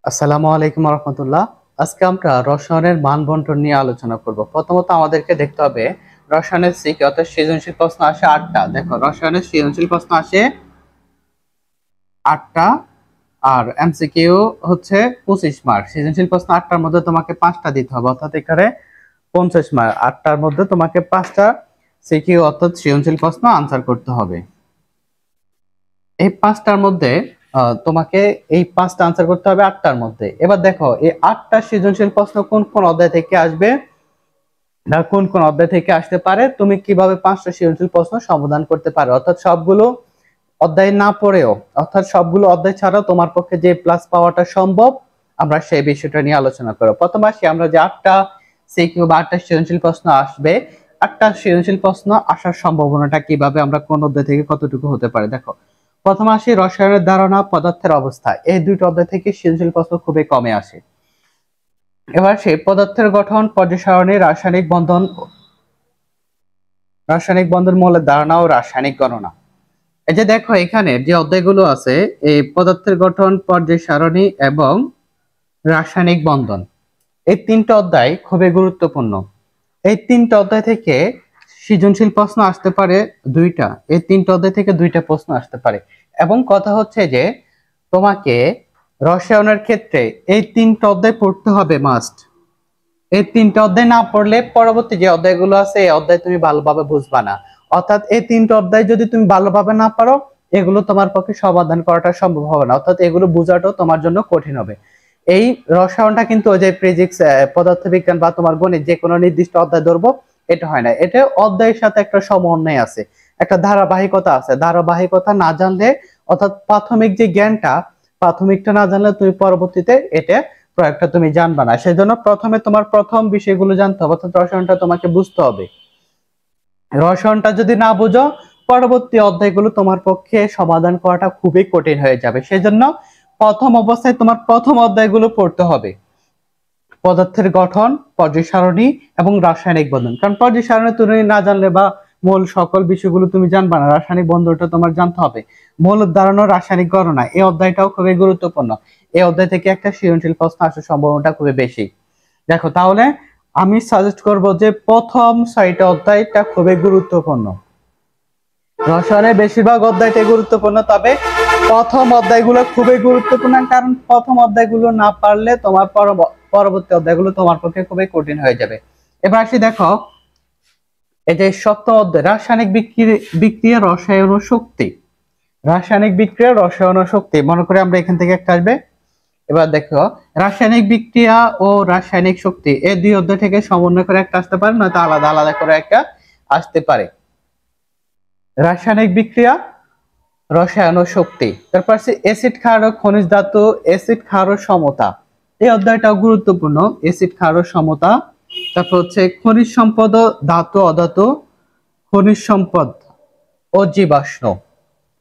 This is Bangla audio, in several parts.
আসসালামু আলাইকুম রহমতুল্লাহ। আজকে আমরা রসায়নের মান বন্টন নিয়ে আলোচনা করব। প্রথমত আমাদেরকে দেখতে হবে রসায়নের সিকি অর্থাৎ সৃজনশীল প্রশ্ন আসে 8টা। দেখো, রসায়নের সৃজনশীল প্রশ্ন আসে 8টা, আর এমসিকিউ হচ্ছে 25 মার্ক। সৃজনশীল প্রশ্ন 8টার মধ্যে তোমাকে 5টা দিতে হবে, অর্থাৎ এখানে 50 মার্ক। 8টার মধ্যে তোমাকে 5টা সিকিউ অর্থাৎ সৃজনশীল প্রশ্ন আনসার করতে হবে। এই 5টার মধ্যে তোমাকে এই 5টা আনসার করতে হবে 8টার মধ্যে। এবার দেখো, এই 8টা সৃজনশীল প্রশ্ন কোন কোন অধ্যায় থেকে আসবে না কোন কোন অধ্যায় থেকে আসতে পারে, তুমি কিভাবে 5টা সৃজনশীল প্রশ্ন সমাধান করতে পারো, অর্থাৎ সবগুলো অধ্যায় না পড়েও, অর্থাৎ সবগুলো অধ্যায় ছাড়াও তোমার পক্ষে যে প্লাস পাওয়াটা সম্ভব, আমরা সেই বিষয়টা নিয়ে আলোচনা করব। প্রথম আসি আমরা যে 8টা সিকিউ বা 8টা সৃজনশীল প্রশ্ন আসবে, 8টা সৃজনশীল প্রশ্ন আসার সম্ভাবনাটা কিভাবে, আমরা কোন অধ্যায় থেকে কতটুকু হতে পারে। দেখো, প্রথম আসি রসায়নের ধারণা, পদার্থের অবস্থা। এই দুইটা অধ্যায় থেকে সৃজনশীল প্রশ্ন খুবই কমে আসে। এবার সেই পদার্থের গঠন, পর্যায় সারণী, রাসায়নিক বন্ধন, মৌলের ধারণা ও রাসায়নিক গণনা। এই যে দেখো, এখানে যে অধ্যায়গুলো আছে, এই পদার্থের গঠন, পর্যায় সারণী এবং রাসায়নিক বন্ধন, এই তিনটা অধ্যায় খুবই গুরুত্বপূর্ণ। এই তিনটা অধ্যায় থেকে সৃজনশীল প্রশ্ন আসতে পারে দুইটা। এই তিনটা অধ্যায় থেকে দুইটা প্রশ্ন আসতে পারে। এবং কথা হচ্ছে যে তোমাকে রসায়নের ক্ষেত্রে এই তিনটা অধ্যায় পড়তে হবে মাস্ট। এই তিনটা অধ্যায় না পড়লে পরবর্তী যে অধ্যায়গুলো আছে এই অধ্যায় তুমি ভালোভাবে বুঝবা না। অর্থাৎ এই তিনটা অধ্যায় যদি তুমি ভালোভাবে না পারো, এগুলো তোমার পক্ষে সমাধান করাটা সম্ভব হবে না, অর্থাৎ এগুলো বোঝাটাও তোমার জন্য কঠিন হবে। এই রসায়নটা কিন্তু ওই যে ফিজিক্স, পদার্থবিজ্ঞান বা তোমার গণিত যে কোনো নির্দিষ্ট অধ্যায় ধরবো এটা হয় না। এটা অধ্যায়ের সাথে একটা সমন্বয় আছে, একটা ধারাবাহিকতা আছে। ধারাবাহিকতা না জানলে, অর্থাৎ প্রাথমিক যে জ্ঞানটা, প্রাথমিকটা না জানলে তুমি পরবর্তীতে এটা প্রয়োগটা তুমি জানবা না। সেজন্য প্রথমে তোমার প্রথম বিষয়গুলো জানতে হবে, অর্থাৎ রসায়নটা তোমাকে বুঝতে হবে। রসায়নটা যদি না বুঝো, পরবর্তী অধ্যায়গুলো তোমার পক্ষে সমাধান করাটা খুবই কঠিন হয়ে যাবে। সেজন্য প্রথম অবস্থায় তোমার প্রথম অধ্যায়গুলো পড়তে হবে, পদার্থের গঠন, পর্যায় সারণী এবং রাসায়নিক বন্ধন। কারণ পর্যায় সারণী তুমি না জানলে বা মূল সকল বিষয়গুলো তুমি জানবা না, রাসায়নিক বন্ধনটা তোমার জানতে হবে। মূল ধারণা, রাসায়নিক গণনা, এই অধ্যায়টাও খুবই গুরুত্বপূর্ণ। এই অধ্যায় থেকে একটা সৃজনশীল প্রশ্ন আসার সম্ভাবনাটা খুবই বেশি। দেখো, তাহলে আমি সাজেস্ট করব যে প্রথম 6টা অধ্যায়টা খুবই গুরুত্বপূর্ণ। রসায়নের বেশিরভাগ অধ্যায়টাই গুরুত্বপূর্ণ, তবে প্রথম অধ্যায়গুলো খুবই গুরুত্বপূর্ণ। কারণ প্রথম অধ্যায়গুলো না পারলে তোমার পরবর্তী অধ্যায়গুলো তোমার পক্ষে খুবই কঠিন হয়ে যাবে। এবার আসি, দেখো এই যে সপ্তম অধ্যায় রাসায়নিক বিক্রিয়া, রসায়ন ও শক্তি। রাসায়নিক বিক্রিয়া, রসায়ন ও শক্তি, মনে করে আমরা এখান থেকে একটা আসবে। এবার দেখো, রাসায়নিক বিক্রিয়া ও রাসায়নিক শক্তি, এই দুই অধ্যায় থেকে সমন্বয় করে একটা আসতে পারে, নয়তো আলাদা আলাদা করে একটা আসতে পারে। রাসায়নিক বিক্রিয়া, রসায়ন ও শক্তি। তারপর আছে অ্যাসিড ক্ষার ও খনিজ ধাতু, অ্যাসিড ক্ষার ও সমতা। এই অধ্যায়টাও গুরুত্বপূর্ণ, অ্যাসিড ক্ষার ও সমতা। তারপর হচ্ছে খনিজ সম্পদ ও ধাতু অধাতু, খনিজ সম্পদ ও জীবাশ্ম,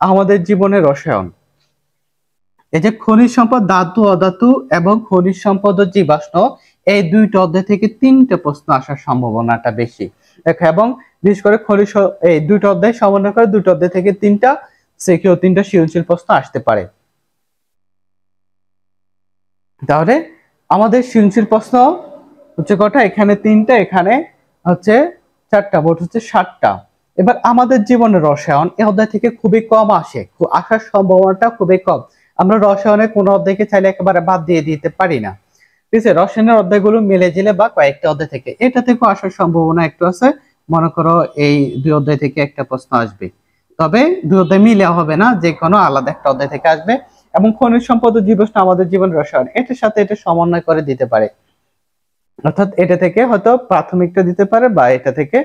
আমাদের জীবনের রসায়ন। এই যে খনিজ সম্পদ, ধাতু অধাতু এবং খনিজ সম্পদ ও জীবাশ্ম, এই দুইটা অধ্যায় থেকে 3টে প্রশ্ন আসার সম্ভাবনাটা বেশি। দেখো, এবং বিশেষ করে এই দুইটা অধ্যায় সমন্বয় করে দুটো অধ্যায় থেকে 3টা সিকিউ, 3টা সৃজনশীল প্রশ্ন আসতে পারে। তাহলে আমাদের সৃজনশীল প্রশ্ন হচ্ছে কটা, এখানে 3টা, এখানে হচ্ছে 4টা, মোট হচ্ছে 7টা। এবার আমাদের জীবনের রসায়ন এই অধ্যায় থেকে খুবই কম আসে, আসার সম্ভাবনাটা খুবই কম। আমরা রসায়নের কোন অধ্যায়কে চাইলে একেবারে বাদ দিয়ে দিতে পারি না। ঠিক আছে, রসায়নের অধ্যায়গুলো মিলে জিলে বা কয়েকটা অধ্যায় থেকে, এটা থেকেও আসার সম্ভাবনা একটু আছে। মনে করো এই 2 অধ্যায় থেকে একটা প্রশ্ন আসবে, তবে 2 অধ্যায় মিলে হবে না, যে কোনো আলাদা একটা অধ্যায় থেকে আসবে। এবং খনিজ সম্পদ ও জীবাশ্ম আমাদের জীবন রসায়ন, এটার সাথে এটা সমন্বয় করে দিতে পারে। অর্থাৎ এটা থেকে হয়তো প্রাথমিকটা দিতে পারে, বা এটা থেকে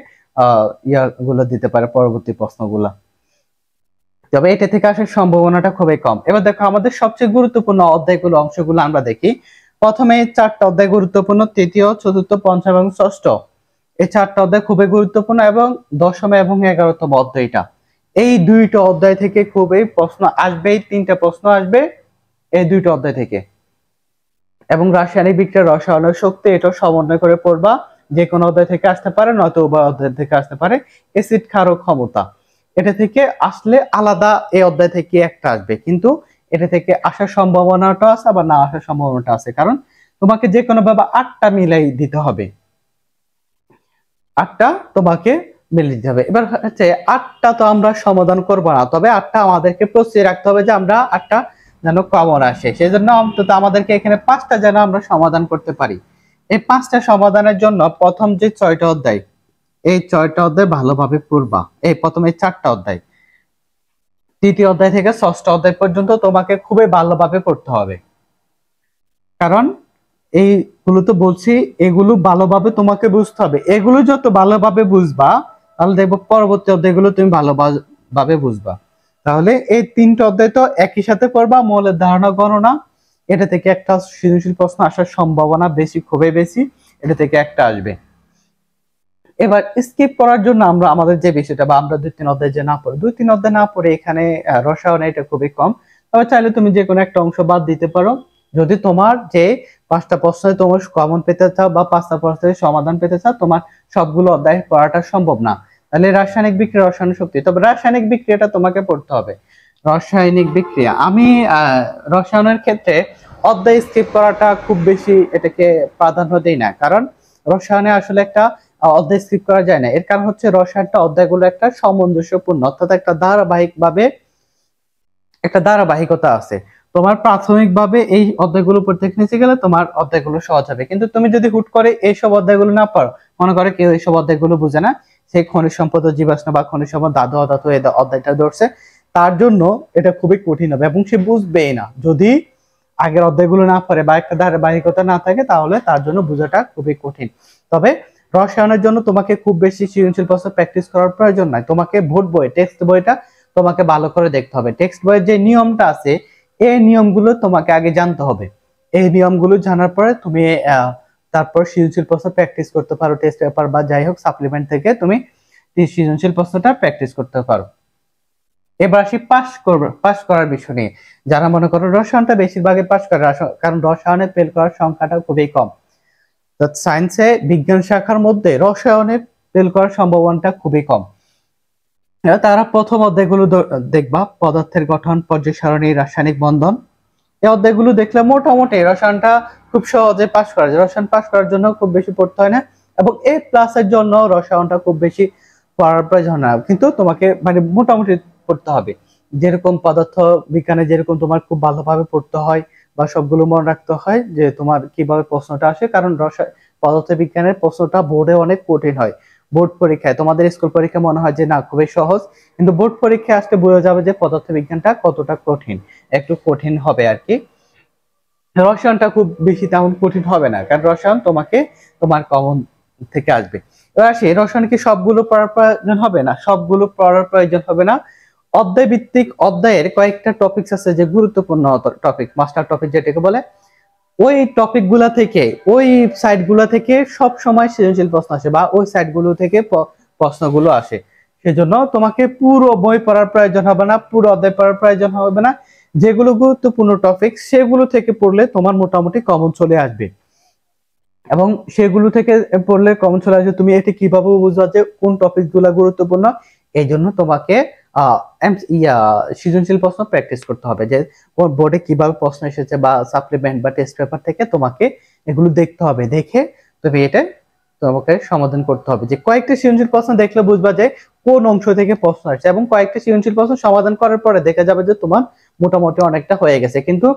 ইয়াগুলো দিতে পারে, পরবর্তী প্রশ্নগুলা। তবে এটা থেকে আসার সম্ভাবনাটা খুবই কম। এবার দেখো, আমাদের সবচেয়ে গুরুত্বপূর্ণ অধ্যায়গুলো, অংশগুলো আমরা দেখি। প্রথমে 4টা অধ্যায় গুরুত্বপূর্ণ, তৃতীয়, চতুর্থ, পঞ্চম এবং ষষ্ঠ। এই 4টা অধ্যায় খুবই গুরুত্বপূর্ণ, এবং দশম এবং 11তম অধ্যায়টা, এই দুইটা অধ্যায় থেকে খুবই প্রশ্ন আসবে। 3টা প্রশ্ন আসবে এই দুইটা অধ্যায় থেকে। এবং রাসায়নিক বিক্রিয়া, রসায়ন ও শক্তি, এটা সমন্বয় করে পড়বা। যে কোনো অধ্যায় থেকে আসতে পারে, নয়তো উভয় অধ্যায় থেকে আসতে পারে। অ্যাসিড ক্ষার ও ক্ষমতা, এটা থেকে আসলে আলাদা এই অধ্যায় থেকে একটা আসবে, কিন্তু এটা থেকে আসার সম্ভাবনাটা আছে, আবার না আসার সম্ভাবনাটা আছে, কারণ তোমাকে যে কোনো ভাবে 8টা মিলাই দিতে হবে, 8টা তোমাকে মিলে দিতে হবে। এবার হচ্ছে 8টা তো আমরা সমাধান করবো না, তবে 8টা আমাদেরকে প্রস্তুতি রাখতে হবে যে আমরা 8টা যেন কমন আসে, সেই জন্য অন্তত আমাদেরকে এখানে 5টা যেন আমরা সমাধান করতে পারি। এই 5টা সমাধানের জন্য প্রথম যে 6টা অধ্যায়, এই 6টা অধ্যায় ভালোভাবে পড়বা। এই প্রথম এই 4টা অধ্যায়, তৃতীয় অধ্যায় থেকে ষষ্ঠ অধ্যায় পর্যন্ত তোমাকে খুবই ভালোভাবে পড়তে হবে, কারণ এইগুলো তো বলছি, এগুলো ভালোভাবে তোমাকে বুঝতে হবে। এগুলো যত ভালোভাবে বুঝবা তাহলে দেখবো পরবর্তী অধ্যায়গুলো তুমি ভালোভাবে বুঝবা। তাহলে এই 3টা অধ্যায় তো একই সাথে পড়বা, মৌলের ধারণা গণনা, এটা থেকে একটা সৃজনশীল প্রশ্ন আসার সম্ভাবনা বেশি, খুবই বেশি, এটা থেকে একটা আসবে। এবার স্কিপ করার জন্য আমরা আমাদের যে বিষয়টা, বা আমরা 2-3 অধ্যায় যে না পড়ে, 2-3 অধ্যায় না পড়ে এখানে রসায়ন এটা খুবই কম, তবে চাইলে তুমি যে কোনো একটা অংশ বাদ দিতে পারো। যদি তোমার যে 5টা প্রশ্নে তোমার কমন পেতে চাও বা 5টা প্রশ্নের সমাধান পেতে চাও, তোমার সবগুলো অধ্যায় পড়াটা সম্ভব না, তাহলে রাসায়নিক বিক্রিয়া, রসায়ন শক্তি, তবে রাসায়নিক বিক্রিয়াটা তোমাকে পড়তে হবে। রাসায়নিক বিক্রিয়া আমি রসায়নের ক্ষেত্রে অধ্যায় স্কিপ করাটা খুব বেশি এটাকে প্রাধান্য দেই না, কারণ রসায়নে আসলে একটা অধ্যায় স্কিপ করা যায় না। এর কারণ হচ্ছে রসায়নটা অধ্যায়গুলো একটা সামঞ্জস্যপূর্ণ, অর্থাৎ একটা ধারাবাহিকতা আছে। তোমার প্রাথমিকভাবে এই অধ্যায়গুলো পড়তে নিচে গেলে তোমার অধ্যায়গুলো সহজ হবে, কিন্তু তুমি যদি হুট করে এইসব অধ্যায়গুলো না পারো, মনে করে কেউ এইসব অধ্যায়গুলো বুঝে না, সেই খনিজ সম্পদ ও জীবাশ্ম বা খনিজ সম্পদ, ধাতু অধাতু এই অধ্যায়টা ধরছে, তার জন্য এটা খুবই কঠিন হবে এবং সে বুঝবেই না। যদি আগের অধ্যায়গুলো না পারে বা একটা ধারাবাহিকতা না থাকে, তাহলে তার জন্য বোঝাটা খুবই কঠিন। তবে রসায়নের জন্য তোমাকে খুব বেশি সৃজনশীল প্রশ্ন প্র্যাকটিস করার প্রয়োজন নাই, তোমাকে বোর্ড বই, টেক্সট বইটা তোমাকে ভালো করে দেখতে হবে। টেক্সট বইয়ের যে নিয়মটা আছে, এই নিয়মগুলো তোমাকে আগে জানতে হবে। এই নিয়মগুলো জানার পরে তুমি তারপর সৃজনশীল প্রশ্ন প্র্যাকটিস করতে পারো, টেস্ট পেপার বা যাই হোক সাপ্লিমেন্ট থেকে তুমি সৃজনশীল প্রশ্নটা প্র্যাকটিস করতে পারো। এবার আসি পাস করার বিষয় নিয়ে। যারা মনে করো রসায়নটা বেশিরভাগই পাস করে, কারণ রসায়নে ফেল করার সংখ্যাটা খুবই কম। সায়েন্সে বিজ্ঞান শাখার মধ্যে রসায়নে ফেল করার সম্ভাবনাটা খুবই কম। তারা প্রথম অধ্যায়গুলো দেখবা, পদার্থের গঠন, পর্যায় সারণী, রাসায়নিক বন্ধন। এই অধ্যায়গুলো দেখলে মোটামুটি রসায়নটা খুব সহজে পাস করা যায়। রসায়ন পাস করার জন্য খুব বেশি পড়তে হয় না, এবং A+ জন্য রসায়নটা খুব বেশি পড়ার প্রয়োজন না, কিন্তু তোমাকে মানে মোটামুটি পড়তে হবে। যেরকম পদার্থ বিজ্ঞানে যেরকম তোমার খুব ভালোভাবে পড়তে হয় বা সবগুলো মনে রাখতে হয় যে তোমার কিভাবে প্রশ্নটা আসে, কারণ পদার্থ বিজ্ঞানের প্রশ্নটা বোর্ডে অনেক কঠিন হয়। বোর্ড পরীক্ষায়, তোমাদের স্কুল পরীক্ষা মনে হয় যে না খুবই সহজ, কিন্তু বোর্ড পরীক্ষায় আসতে বোঝা যাবে যে পদার্থ বিজ্ঞানটা কতটা কঠিন, একটু কঠিন হবে আর কি। রসায়নটা খুব বেশি তেমন কঠিন হবে না, কারণ রসায়ন তোমার কমন থেকে আসবে। এবার আসি, রসায়ন কি সবগুলো পড়ার প্রয়োজন হবে না? সবগুলো পড়ার প্রয়োজন হবে না। অধ্যায় ভিত্তিক অধ্যায়ের কয়েকটা টপিকস আছে যে গুরুত্বপূর্ণ টপিক, মাস্টার টপিক যেটাকে বলে, ওই টপিক গুলা থেকে, ওই সাইট গুলা থেকে সব সময় সৃজনশীল প্রশ্ন আসে, বা ওই সাইট গুলো থেকে প্রশ্নগুলো আসে। সেজন্য তোমাকে পুরো বই পড়ার প্রয়োজন হবে না, পুরো অধ্যায় পড়ার প্রয়োজন হবে না। যেগুলো গুরুত্বপূর্ণ টপিক সেগুলো থেকে পড়লে তোমার মোটামুটি কমন চলে আসবে, এবং সেগুলো থেকে পড়লে কমন চলে আসবে। তুমি এটা কিভাবে বুঝবা যে কোন টপিক গুলা গুরুত্বপূর্ণ? এই জন্য তোমাকে সৃজনশীল প্রশ্ন প্র্যাকটিস করতে হবে, যে বোর্ডে কিভাবে প্রশ্ন এসেছে বা সাপ্লিমেন্ট বা টেস্ট পেপার থেকে তোমাকে এগুলো দেখতে হবে। দেখে তুমি এটা তোমাকে সমাধান করতে হবে। যে কয়েকটা সৃজনশীল প্রশ্ন দেখলে বুঝবা যে কোন অংশ থেকে প্রশ্ন আসছে, এবং কয়েকটা সৃজনশীল প্রশ্ন সমাধান করার পরে দেখা যাবে যে তোমার মোটামুটি অনেকটা হয়ে গেছে। কিন্তু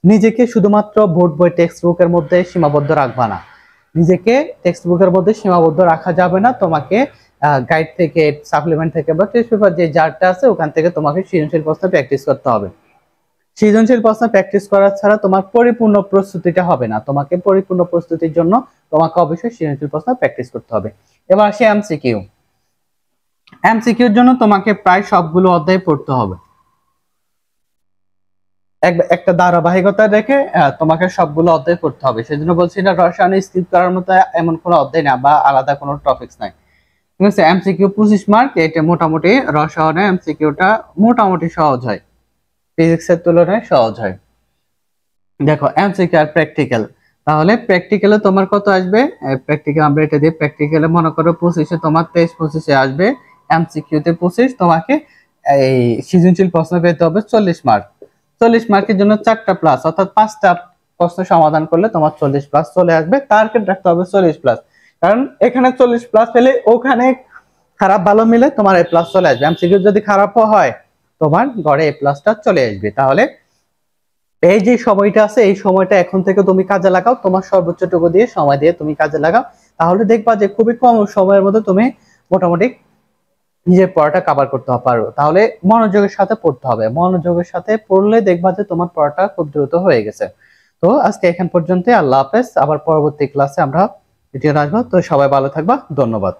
নিজেকে শুধুমাত্র বোর্ড বই, টেক্সট বুকের মধ্যে সীমাবদ্ধ রাখবা না। নিজেকে টেক্সট বুকের মধ্যে সীমাবদ্ধ রাখা যাবে না, তোমাকে গাইড থেকে, সাপ্লিমেন্ট থেকে বা টেস্ট পেপার যে জারটা আছে ওখান থেকে তোমাকে সৃজনশীল প্রশ্ন প্র্যাকটিস করতে হবে। সৃজনশীল প্রশ্ন প্র্যাকটিস করা ছাড়া তোমার পরিপূর্ণ প্রস্তুতিটা হবে না। তোমাকে পরিপূর্ণ প্রস্তুতির জন্য তোমাকে অবশ্যই সৃজনশীল প্রশ্ন প্র্যাকটিস করতে হবে। এবার আসি এমসিকিউ। এমসিকিউর জন্য তোমাকে প্রায় সবগুলো অধ্যায় পড়তে হবে, একটা ধারাবাহিকতা রেখে তোমাকে সবগুলো অধ্যায় পড়তে হবে। সেজন্য বলছি না রসায়ন স্কিপ করার মতো এমন কোনো অধ্যায় না, বা আলাদা কোনো টপিকস নাই। ঠিক আছে, এমসিকিউ 25 মার্ক, এটা মোটামুটি রসায়নে এমসিকিউটা মোটামুটি সহজ হয়, ফিজিক্সের তুলনায় সহজ হয়। দেখো এমসিকিউ আর প্র্যাকটিক্যাল, তাহলে প্র্যাকটিক্যালে তোমার কত আসবে? প্র্যাকটিক্যাল আমরা এটা দিই, প্র্যাকটিক্যালে মনে করো 25-এ তোমার 23-25-এ আসবে, এমসিকিউতে 25, তোমাকে এই সৃজনশীল প্রশ্ন পেতে হবে 40 মার্ক। 40 মার্কের জন্য 4টা প্লাস অর্থাৎ 5টা প্রশ্ন সমাধান করলে তোমার 40 প্লাস চলে আসবে। টার্গেট রাখতে হবে 40 প্লাস, কারণ এখানে 40 প্লাস পেলে ওখানে খারাপ ভালো মিলে তোমার এ প্লাস চলে আসবে। এমসিকিউ যদি খারাপও হয় তোমার গড়ে এ প্লাসটা চলে আসবে। তাহলে এই যে সময়টা আছে এই সময়টা এখন থেকে তুমি কাজে লাগাও, তোমার সর্বোচ্চটুকু দিয়ে সময় দিয়ে তুমি কাজে লাগাও, তাহলে দেখবা যে খুবই কম সময়ের মধ্যে তুমি মোটামুটি নিজের পড়াটা কভার করতে পারো। তাহলে মনোযোগের সাথে পড়তে হবে, মনোযোগের সাথে পড়লে দেখবা যে তোমার পড়াটা খুব দ্রুত হয়ে গেছে। তো আজকে এখান পর্যন্ত, আল্লাহ হাফেজ। আবার পরবর্তী ক্লাসে আমরা ভিডিও আসবো। তো সবাই ভালো থাকবা, ধন্যবাদ।